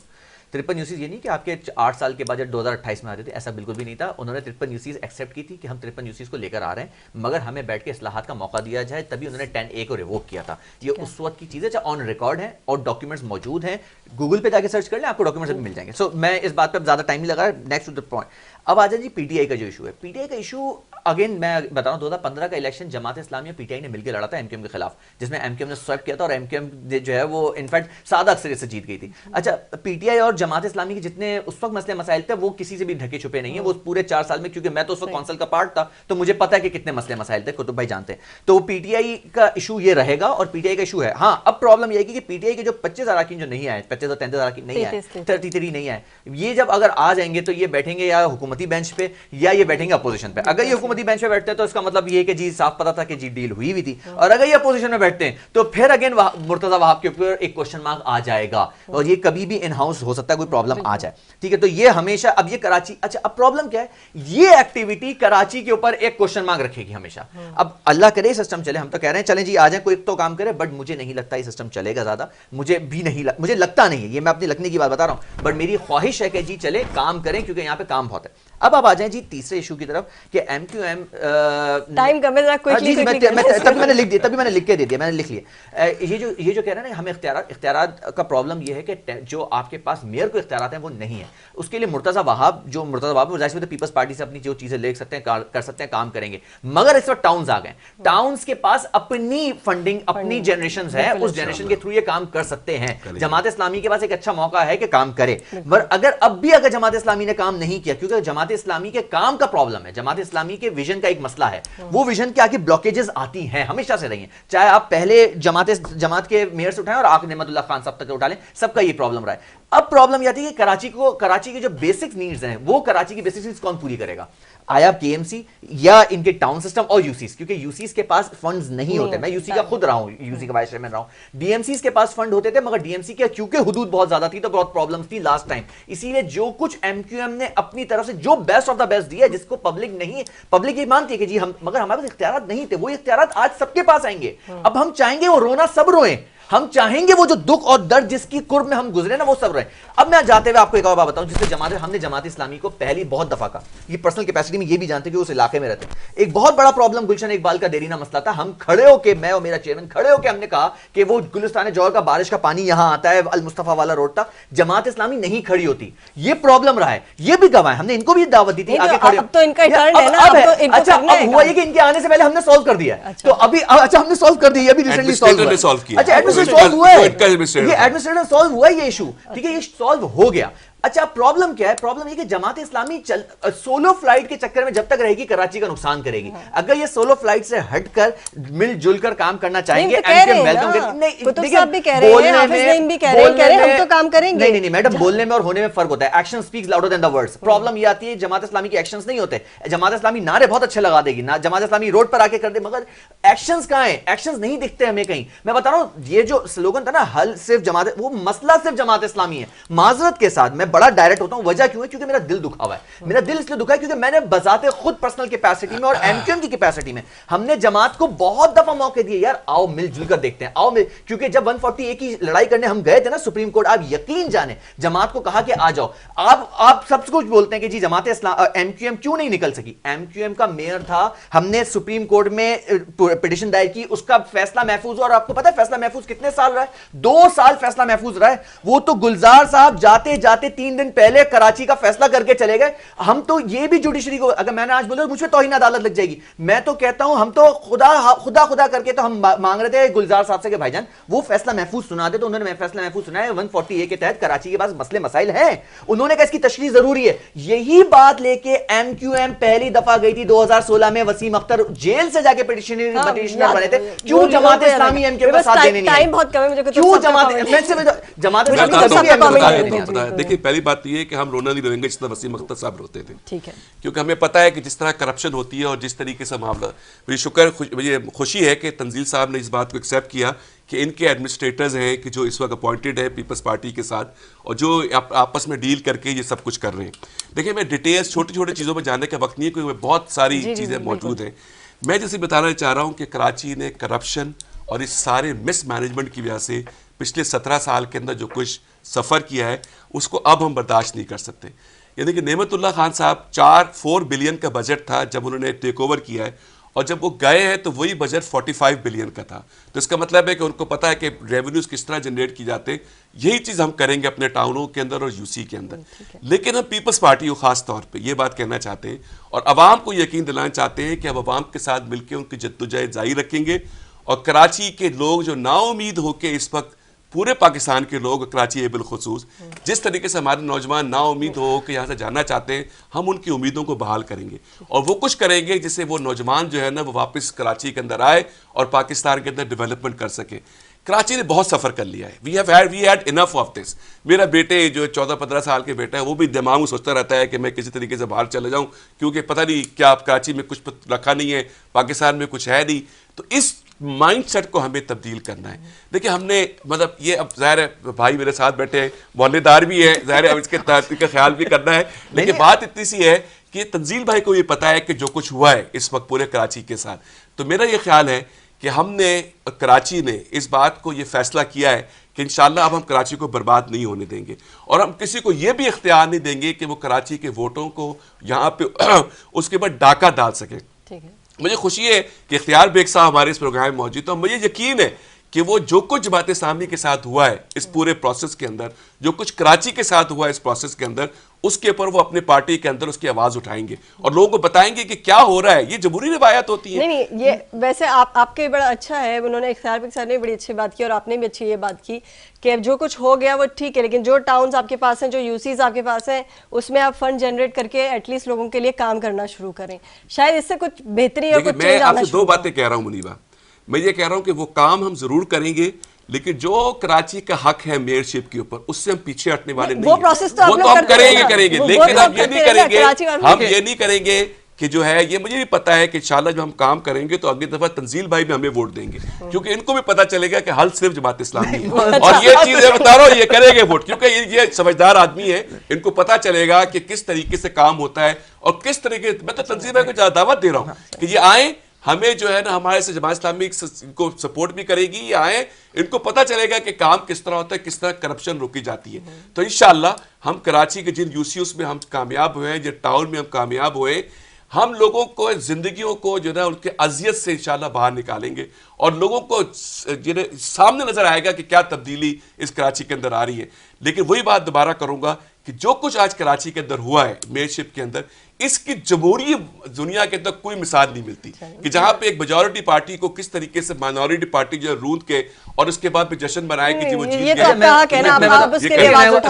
تو 53 یوسیز یہ نہیں کہ آپ کے 8 سال کے بعد جب 2028 میں آتے تھے, ایسا بالکل بھی نہیں تھا. انہوں نے 53 یوسیز ایکسیپٹ کی تھی کہ ہم 53 یوسیز کو لے کر آ رہے ہیں, مگر ہمیں بیٹھ کے اصلاحات کا موقع دیا جائے, تبھی انہوں نے 10A کو ریووک کیا تھا. یہ اس وقت کی چیزیں آن ریکارڈ ہیں اور ڈاکیومنٹس موجود ہیں, گوگل پہ جا کے سرچ کر لیں, آپ کو ڈاکیومنٹس بھی مل جائیں گے. سو میں اس بات پہ زیادہ ٹائم نہیں لگا. Next to the point. اب آ جائیں جی پی ٹی آئی کا جو ایشو ہے. پی ٹی آئی کا ایشو اگین میں بتا رہا ہوں 2015 کا الیکشن جماعت اسلامی اور پی ٹی آئی نے مل کے لڑا تھا ایم کیو ایم کے خلاف, جس میں ایم کیو ایم نے سویپ کیا تھا اور ایم کیو ایم جو ہے وہ انفیکٹ سادہ اکثریت سے جیت گئی تھی. اچھا پی ٹی آئی اور جماعت اسلامی کے جتنے اس وقت مسئلے مسائل تھے وہ کسی سے بھی ڈھکے چھپے نہیں ہیں. وہ پورے 4 سال میں, کیونکہ میں تو اس وقت کونسل کا پارٹ تھا تو مجھے پتا ہے کہ کتنے مسئلے مسائل تھے, قطب بھائی جانتے ہیں. تو پی ٹی آئی کا ایشو یہ رہے گا اور پی ٹی آئی کا ایشو ہے. ہاں اب پرابلم یہ ہے کہ پی ٹی آئی کے جو 25 اراکین جو نہیں آئے, 25 اور 33 اراکین نہیں آئے, 33 نہیں آئے, یہ جب اگر آ جائیں گے تو یہ بیٹھیں گے یا حکومتی بینچ پہ یا یہ بیٹھیں گے اپوزیشن پہ. اگر یہ حکومتی بینچ پہ بیٹھتے ہیں تو اس کا مطلب یہ ہے کہ جی صاف پتا تھا کہ جی ڈیل ہوئی ہوئی تھی, اور اگر یہ اپوزیشن میں بیٹھتے ہیں تو پھر اگین مرتضی وہاب کے اوپر ایک کوشچن مارک آ جائے گا, اور یہ کبھی بھی ان ہاؤس ہو سکتا ہے کوئی پرابلم آ جائے. ٹھیک ہے, تو یہ ہمیشہ اب یہ کراچی, اچھا اب پرابلم کیا ہے, یہ ایکٹیویٹی کراچی کے اوپر ایک کوشچن مارک رکھے گی ہمیشہ. اب اللہ کرے سسٹم چلے, ہم تو کہہ رہے ہیں چلیں جی آ جائیں, کوئی تو کام کرے, بٹ مجھے نہیں لگتا یہ سسٹم چلے گا زیادہ. مجھے بھی نہیں مجھے لگتا نہیں ہے, یہ میں اپنی لگنے کی بات بتا رہا ہوں, بٹ میری خواہش ہے کہ جی چلے کام کریں کیونکہ یہاں پہ کام بہت ہے. اب آپ آ جائیں جی تیسرے ایشو کی طرف کہ ایم کیو ایم ٹائم کم ہے, تبھی میں نے لکھ دیا, تبھی میں نے لکھ کے دے دیا, میں نے لکھ لیا. یہ جو کہہ رہے ہیں نا ہمیں اختیارات کا پرابلم یہ ہے کہ جو آپ کے پاس میئر کو اختیارات ہیں وہ نہیں ہے. اس کے لیے مرتضی وہاب ظاہر پیپلز پارٹی سے اپنی جو چیزیں لے سکتے ہیں کر سکتے ہیں, کام کریں گے. مگر اس وقت ٹاؤنز آ گئے, ٹاؤنز کے پاس اپنی فنڈنگ اپنی جنریشنز ہے, اس جنریشن کے تھرو یہ کام کر سکتے ہیں. جماعت اسلامی کے پاس ایک اچھا موقع ہے کہ کام کرے, مگر اگر اب بھی اگر جماعت اسلامی نے کام نہیں کیا, کیونکہ جماعت اسلامی کے کام کا پرابلم ہے, جماعت اسلامی کے ویژن کا ایک مسئلہ ہے, وہ ویژن کے آگے بلاکیجز آتی ہیں, ہمیشہ سے رہی ہیں. چاہے آپ پہلے جماعت کے میئر سے اٹھائیں اور آپ نعمت اللہ خان صاحب تک اٹھا لیں, سب کا یہ پرابلم رہا ہے. اب پرابلم یہ آتی ہے کہ کراچی کی جو بیسک نیڈز ہیں وہ کراچی کی بیسک نیڈز کون پوری کرے گا؟ آیا کے ایم سی یا ان کے ٹاؤن سسٹم اور یوسیز، کیونکہ یوسیز کے پاس فنڈز نہیں ہوتے. میں یوسی کا خود رہا ہوں، یوسی کا وائس چیئرمین رہا ہوں. ڈی ایم سیز کے پاس فنڈ ہوتے تھے، مگر ڈی ایم سی کے کیونکہ حدود بہت زیادہ تھی تو بہت پرابلمس تھی لاسٹ ٹائم. اسی لیے جو کچھ ایم کیو ایم نے اپنی طرف سے جو بیسٹ آف دا بیسٹ دیا جس کو پبلک یہ مانتی ہے کہ جی ہم، مگر ہمارے پاس اختیارات نہیں تھے. وہ اختیارات آج سب کے پاس آئیں گے. اب ہم چاہیں گے وہ رونا سب روئیں، ہم چاہیں گے وہ جو دکھ اور درد جس کی قرب میں ہم گزرے نا وہ سب رہے. اب میں جاتے ہوئے آپ کو ایک اور بات بتاؤں جس سے ہم نے جماعت اسلامی کو پہلی بہت دفعہ کہا، یہ پرسنل کیپیسٹی میں یہ بھی جانتے جو اس علاقے میں رہتے ہیں. ایک بہت بڑا پرابلم گلشن اقبال کا دیرینہ مسئلہ تھا. ہم کھڑے ہو کے، میں اور میرا چیئرمین کھڑے ہو کے ہم نے کہا کہ وہ گلستان جوہر کا بارش کا پانی یہاں آتا ہے المصطفیٰ والا روڈ تک، جماعت اسلامی نہیں کھڑی ہوتی. یہ پرابلم رہا ہے، یہ بھی گواہ ہے. ہم نے ان کو بھی دعوت دی تھی آگے کھڑے. اب تو ان کا ٹرن ہے نا. اچھا اب ہوا یہ کہ ان کے آنے سے پہلے ہم نے سالو کر دیا ہے. تو ابھی اچھا ہم نے سالو کر دیا، ابھی ریسنٹلی سالو کیا. اچھا ایڈمنسٹریٹر سالو ہوا ہے، یہ ایڈمنسٹریٹر سالو ہوا ہے یہ ایشو، ٹھیک ہے، یہ سالو ہو گیا. اچھا پرابلم کیا ہے؟ پرابلم یہ کہ جماعت اسلامی سولو فلائٹ کے چکر میں جب تک رہے گی کراچی کا نقصان کرے گی. اگر یہ سولو فلائٹ سے ہٹ کر مل جل کر کام کرنا چاہیں گے، نہیں میڈم، بولنے میں اور ہونے میں فرق ہوتا ہے. ایکشن سپیکس لاؤڈر دین دی ورڈز. پرابلم یہ آتی ہے جماعت اسلامی کے ایکشنز نہیں ہوتے. جماعت اسلامی نعرے بہت اچھے لگا دے گی، جماعت اسلامی روڈ پر آ کے کر دے، مگر ایکشنز کہاں ہیں؟ ایکشنز نہیں دکھتے ہمیں کہیں. میں بتا رہا ہوں یہ جو سلوگن تھا نا حل صرف جماعت، وہ مسئلہ صرف جماعت اسلامی ہے. معذرت کے ساتھ میں بڑا ڈائریکٹ ہوتا ہوں. وجہ کیوں ہے؟ کیونکہ میرا دل دکھا ہوا ہے. میرا دل اس لیے دکھا ہے کیونکہ میں نے بذات خود پرسنل کیپیسٹی میں اور ایم کیو ایم کی کیپیسٹی میں ہم نے جماعت کو بہت دفعہ موقع دیے، یار آؤ مل جل کر دیکھتے ہیں، آؤ کیونکہ جب 140A کی لڑائی کرنے ہم گئے تھے نا سپریم کورٹ، آپ یقین جانے جماعت کو کہا کہ آ جاؤ. آپ سب کچھ بولتے ہیں کہ جی جماعت ایم کیو ایم کیوں نہیں نکل سکی. ایم کیو ایم کا میئر تھا، ہم نے سپریم کورٹ میں پٹیشن دائر کی، اس کا فیصلہ محفوظ ہوا. اور آپ کو پتا ہے فیصلہ محفوظ کتنے سال رہا ہے؟ 2 سال فیصلہ محفوظ رہا ہے. وہ تو گلزار صاحب جاتے جاتے 3 دن پہلے کراچی کا فیصلہ کر کے چلے گئے. ہم تو یہ بھی جوڈیشری کو، اگر میں نے آج بولا مجھ پہ توہین عدالت لگ جائے گی. میں تو کہتا ہوں ہم تو خدا کر کے تو ہم مانگ رہے تھے گلزار صاحب سے کہ بھائی جان وہ فیصلہ محفوظ سنا دے. تو انہوں نے فیصلہ محفوظ سنا ہے. 140A کے تحت کراچی کے پاس مسئلے مسائل ہیں، انہوں نے کہا اس کی تشریح ضروری ہے. یہی بات لے کے ایم کیو ایم پہلی دفعہ گئی تھی 2016 میں. وسیم اختر جیل سے جا کے پٹیشنر بنے تھے. کیوں Jamaat Islami M Q M کا ساتھ دینے نہیں آئی؟ کیوں جماعت اسلامی؟ دیکھیے پہلی بات یہ ہے کہ ہم رونا نہیں روئیں گے جس طرح وسیم اختر صاحب روتے تھے، کیونکہ ہمیں پتا ہے کہ جس طرح کرپشن ہوتی ہے اور جس طریقے سے معاملہ. مجھے خوشی ہے کہ تنزیل صاحب نے اس بات کو ایکسیپٹ کیا کہ ان کے ایڈمنسٹریٹرز ہیں کہ جو اس وقت اپوائنٹڈ ہے پیپلز پارٹی کے ساتھ اور جو آپس میں ڈیل کر کے یہ سب کچھ کر رہے ہیں. دیکھیں میں ڈیٹیلز چھوٹی چھوٹی چیزوں میں جاننے کا وقت نہیں ہے کیونکہ بہت ساری چیزیں موجود ہیں. میں جیسے بتانا چاہ رہا ہوں کہ کراچی نے کرپشن اور اس سارے مس مینجمنٹ کی وجہ سے پچھلے 17 سال کے اندر جو کچھ سفر کیا ہے اس کو اب ہم برداشت نہیں کر سکتے. یعنی کہ نعمت اللہ خان صاحب 4 بلین کا بجٹ تھا جب انہوں نے ٹیک اوور کیا ہے، اور جب وہ گئے ہیں تو وہی بجٹ 45 بلین کا تھا. تو اس کا مطلب ہے کہ ان کو پتا ہے کہ ریونیوز کس طرح جنریٹ کی جاتے ہیں. یہی چیز ہم کریں گے اپنے ٹاؤنوں کے اندر اور یوسی کے اندر. لیکن ہم پیپلز پارٹی کو خاص طور پہ یہ بات کہنا چاہتے ہیں اور عوام کو یقین دلانا چاہتے ہیں کہ اب عوام کے ساتھ مل کے ان کی جدوجہد جاری رکھیں گے. اور کراچی کے لوگ جو نا امید ہو کے اس وقت پورے پاکستان کے لوگ کراچی ہے بالخصوص جس طریقے سے ہمارے نوجوان نا امید ہو کہ یہاں سے جانا چاہتے ہیں، ہم ان کی امیدوں کو بحال کریں گے اور وہ کچھ کریں گے جس سے وہ نوجوان جو ہے نا وہ واپس کراچی کے اندر آئے اور پاکستان کے اندر ڈیولپمنٹ کر سکے. کراچی نے بہت سفر کر لیا ہے. We had enough of this. میرا بیٹے جو 14-15 سال کے بیٹا ہے وہ بھی دماغ میں سوچتا رہتا ہے کہ میں کسی طریقے سے باہر چلے جاؤں کیونکہ پتہ نہیں کیا کراچی میں کچھ رکھا نہیں ہے، پاکستان میں کچھ ہے نہیں. تو اس مائنڈ سیٹ کو ہمیں تبدیل کرنا ہے. دیکھیں ہم نے مطلب یہ اب ظاہر ہے بھائی میرے ساتھ بیٹھے ہیں، محلے دار بھی ہیں، ظاہر ہے اب اس کے کا خیال بھی کرنا ہے. لیکن بات اتنی سی ہے کہ تنزیل بھائی کو یہ پتا ہے کہ جو کچھ ہوا ہے اس وقت پورے کراچی کے ساتھ. تو میرا یہ خیال ہے کہ ہم نے کراچی نے اس بات کو یہ فیصلہ کیا ہے کہ انشاءاللہ اب ہم کراچی کو برباد نہیں ہونے دیں گے اور ہم کسی کو یہ بھی اختیار نہیں دیں گے کہ وہ کراچی کے ووٹوں کو یہاں پہ اس کے اوپر ڈاکہ ڈال سکیں. مجھے خوشی ہے کہ اختیار بیگ صاحب ہمارے اس پروگرام میں موجود ہے اور مجھے یقین ہے کہ وہ جو کچھ جماعت اسلامی کے ساتھ ہوا ہے اس پورے پروسیس کے اندر، جو کچھ کراچی کے ساتھ ہوا ہے اس پروسیس کے اندر، اس کے اوپر وہ اپنے پارٹی کے اندر اس کی آواز اٹھائیں گے اور لوگوں کو بتائیں گے کہ کیا ہو رہا ہے. یہ جمہوری روایت ہوتی ہے. نہیں یہ ویسے آپ کے بڑا اچھا ہے، انہوں نے اختیار بیگ صاحب نے بڑی اچھی بات کی اور آپ نے بھی اچھی یہ بات کی کہ جو کچھ ہو گیا وہ ٹھیک ہے، لیکن جو ٹاؤنز آپ کے پاس ہیں، جو یوسیز آپ کے پاس ہیں، اس میں آپ فنڈ جنریٹ کر کے ایٹ لیسٹ لوگوں کے لیے کام کرنا شروع کریں. شاید اس سے کچھ بہتری اور کچھ میں آپ سے 2 باتیں کہہ رہا ہوں منیبہ. میں یہ کہہ رہا ہوں کہ وہ کام ہم ضرور کریں گے لیکن جو کراچی کا حق ہے میئرشپ کے اوپر اس سے ہم پیچھے ہٹنے والے نہیں وہ ہیں. پروسیس تو وہ تو ہم کریں گے لیکن ہم یہ نہیں کریں گے کہ جو ہے, یہ مجھے بھی پتا ہے کہ انشاءاللہ جب ہم کام کریں گے تو اگلی دفعہ تنزیل بھائی بھی ہمیں ووٹ دیں گے, کیونکہ ان کو بھی پتا چلے گا کہ حل صرف جماعت اسلامی ہے. اور یہ چیز میں بتا رہا ہوں, یہ کریں گے ووٹ, کیونکہ یہ سمجھدار آدمی ہے, ان کو پتا چلے گا کہ کس طریقے سے کام ہوتا ہے اور کس طریقے. میں تو تنزیل بھائی کو دعوت دے رہا ہوں کہ یہ آئیں, ہمیں جو ہے نا ہمارے سے جماعت اسلامی کو سپورٹ بھی کرے گی, یہ آئیں, ان کو پتا چلے گا کہ کام کس طرح ہوتا ہے, کس طرح کرپشن روکی جاتی ہے. تو انشاءاللہ ہم کراچی کے جن یوسیوز میں ہم کامیاب ہوئے ہیں, جن ٹاؤن میں ہم کامیاب ہوئے, ہم لوگوں کو زندگیوں کو جو ہے ان کے اذیت سے انشاءاللہ باہر نکالیں گے اور لوگوں کو سامنے نظر آئے گا کہ کیا تبدیلی اس کراچی کے اندر آ رہی ہے. لیکن وہی بات دوبارہ کروں گا کہ جو کچھ آج کراچی کے اندر ہوا ہے میئرشپ کے اندر, اس کی جمہوری دنیا کے اندر کوئی مثال نہیں ملتی کہ جہاں پہ ایک میجورٹی پارٹی کو کس طریقے سے مائنورٹی پارٹی جو ہے روند کے اور اس کے بعد پہ جشن منائے کہ جی وہ جیت گئے.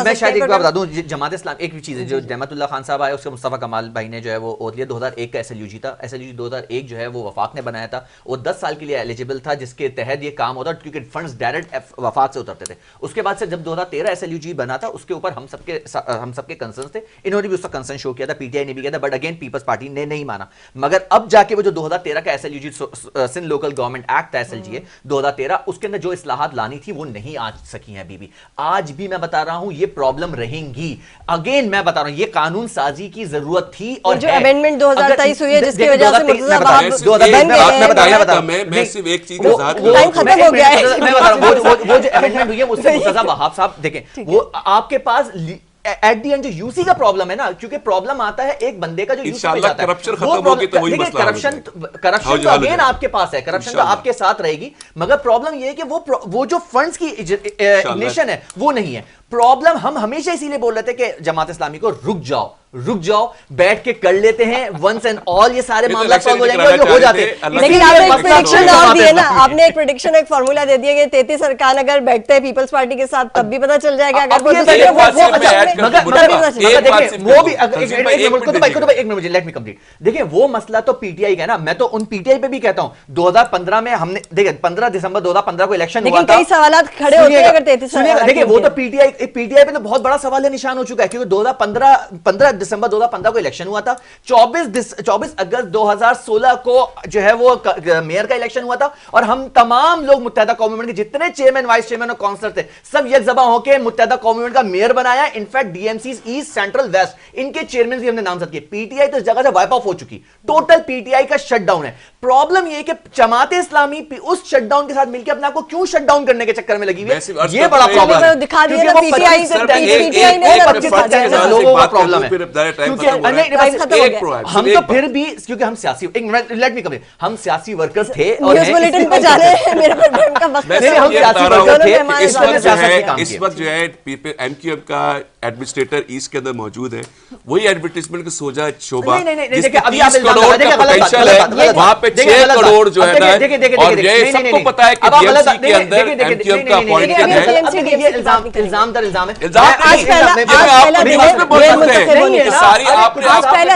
میں شاید ایک بات بتا دوں, جماعت اسلام ایک چیز ہے جو نعمت اللہ خان صاحب آئے, اس کے مصطفیٰ کمال بھائی نے جو ہے وہ اوت لیا. 2001 کا ایس ایل یو جی تھا, ایس ایل یو جی 2001 جو ہے وہ وفاق نے بنایا تھا, وہ 10 سال کے لیے ایلیجیبل تھا جس کے تحت یہ کام ہوتا, کیونکہ فنڈز ڈائریکٹ وفاق سے اترتے تھے. اس کے بعد سے جب 2013 ایس ایل یو جی بنا تھا, اس کے اوپر ہم سب کے کنسرنس تھے, انہوں نے بھی اس کا کنسرن شو کیا تھا, پی ٹی آئی نے بھی کیا تھا, بٹ اگین پیپلز پارٹی نے نہیں مانا. مگر اب جا کے وہ جو 2013 کا S L U G Sindh local government act S L G ہے 2013, اس کے اندر جو اصلاحات لانی تھی وہ نہیں آ سکی ہیں ابھی بھی. آج بھی میں بتا رہا ہوں یہ پرابلم رہیں گی. اگین میں بتا رہا ہوں یہ قانون سازی کی ضرورت تھی, اور جو امینڈمنٹ 2023 ہوئی ہے جس کی وجہ سے میں صرف ایک چیز ٹائم ختم ہو گیا ہے. میں بتا رہا ہوں وہ جو امینڈمنٹ ہوئی ہے اس سے مرتضیٰ وہاب صاحب دیکھیں, وہ آپ کے پاس ایٹ دی اینڈ جو یوسی کا پرابلم ہے نا, کیونکہ پرابلم آتا ہے ایک بندے کا جو یوسی پہ جاتا ہے, کرپشن ختم ہوگی تو وہی مسئلہ کرپشن تو اگین آپ کے پاس ہے, کرپشن تو آپ کے ساتھ رہے گی, مگر پرابلم یہ ہے کہ وہ جو فنڈز کی اگنیشن ہے وہ نہیں ہے. پرابلم ہم ہمیشہ اسی لیے بول رہے تھے کہ جماعت اسلامی کو رک جاؤ, بیٹھ کے کر لیتے ہیں ونس اینڈ آل, یہ سارے معاملات سالو ہو جائیں گے اور یہ ہو جاتے ہیں. لیکن آپ نے ایک پریڈکشن ڈال دی ہے نا, آپ نے ایک پریڈکشن ایک فارمولا دے دیا کہ 33 ارکان اگر بیٹھتے ہیں پیپلز پارٹی کے ساتھ تب بھی پتہ چل جائے گا. اگر دیکھیں وہ مسئلہ تو پی ٹی آئی کا ہے نا, میں تو ان پی ٹی آئی پہ بھی کہتا ہوں 2015 میں ہم نے دیکھیں 15 دسمبر 2015 کو الیکشن ہوا تھا, کئی سوالات کھڑے ہوتے ہیں اگر 33 دیکھیں وہ تو پی ٹی آئی پہ تو بہت بڑا سوال نشان ہو چکا ہے, کیونکہ 15 دسمبر 2015 کو الیکشن ہوا تھا, 24 اگست 2016 کو جو ہے وہ میئر کا الیکشن ہوا تھا, اور ہم تمام لوگ متحدہ قومی موومنٹ کے جتنے چیئرمین وائس چیئرمین اور کونسلر تھے سب یک زباں ہو کے متحدہ قومی موومنٹ کا میئر بنایا. In fact D M Cs east central west ان کے چیئرمین بھی ہم نے نامزد کیے. پی ٹی آئی تو اس جگہ سے وائپ آف ہو چکی, ٹوٹل پی ٹی آئی کا شٹ ڈاؤن ہے. پرابلم یہ کہ جماعت اسلامی اس شٹ ڈاؤن کے ساتھ مل کے اپنے آپ کو کیوں شٹ ڈاؤن کرنے کے چکر میں لگی ہوئی ہے, یہ بڑا پرابلم ہے. دکھا دیا نا پی ٹی آئی لوگوں کا پرابلم ہے, ہم تو پھر بھی کیونکہ ہم سیاسی لیٹ می کمپلیٹ, ہم سیاسی ورکرز تھے اور نیوز بلیٹن پہ جانے میرے پروگرام کا وقت نہیں, ہم سیاسی ورکر تھے. اس وقت جو ہے ایم کیو ایم کا ایڈمنسٹریٹر ایسٹ کے اندر موجود ہے, وہی ایڈورٹائزمنٹ کا سوجا شعبہ جس میں 30 کروڑ کا پوٹینشیل ہے, وہاں پہ 6 کروڑ جو ہے نا, اور یہ سب کو پتا ہے کہ ڈی ایم سی کے اندر ایم کیو ایم کا اپوائنٹمنٹ ہے. یہ الزام در الزام ہے. آج پہلا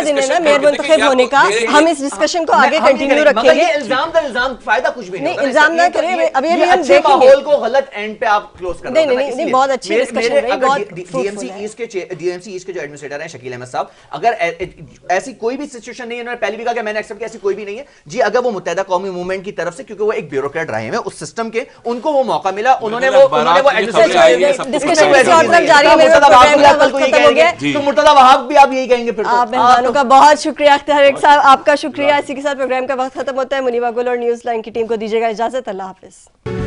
دن ہے نا میئر منتخب ہونے کا, ہم اس ڈسکشن کو آگے کنٹینیو رکھیں گے. یہ الزام در الزام فائدہ کچھ بھی نہیں, الزام نہ کریں, ابھی ہم دیکھیں گے ماحول کو غلط اینڈ پہ آپ کلوز کر رہے ہیں. نہیں, بہت اچھی ڈسکشن رہی, بہت ڈی ایم سی ایسٹ کے جو ایڈمنسٹریٹر ہیں شکیل احمد صاحب, اگر ایسی کوئی بھی سچویشن نہیں ہے, انہوں نے پہلے بھی کہا کہ میں نے ایکسپٹ کیا, ایسی کوئی بھی نہیں ہے جی. اگر وہ متحدہ قومی موومنٹ کی طرف سے, کیونکہ وہ ایک بیوروکریٹ رہے ہیں اس سسٹم کے, ان کو وہ موقع ملا, انہوں نے وہ مرتضیٰ وہاب بھی آپ یہی کہیں گے. پھر آپ مہمانوں کا بہت شکریہ اختیار صاحب, آپ کا شکریہ. اسی کے ساتھ پروگرام کا وقت ختم ہوتا ہے. منیبہ گل اور نیوز لائن کی ٹیم کو دیجیے گا اجازت. اللہ حافظ.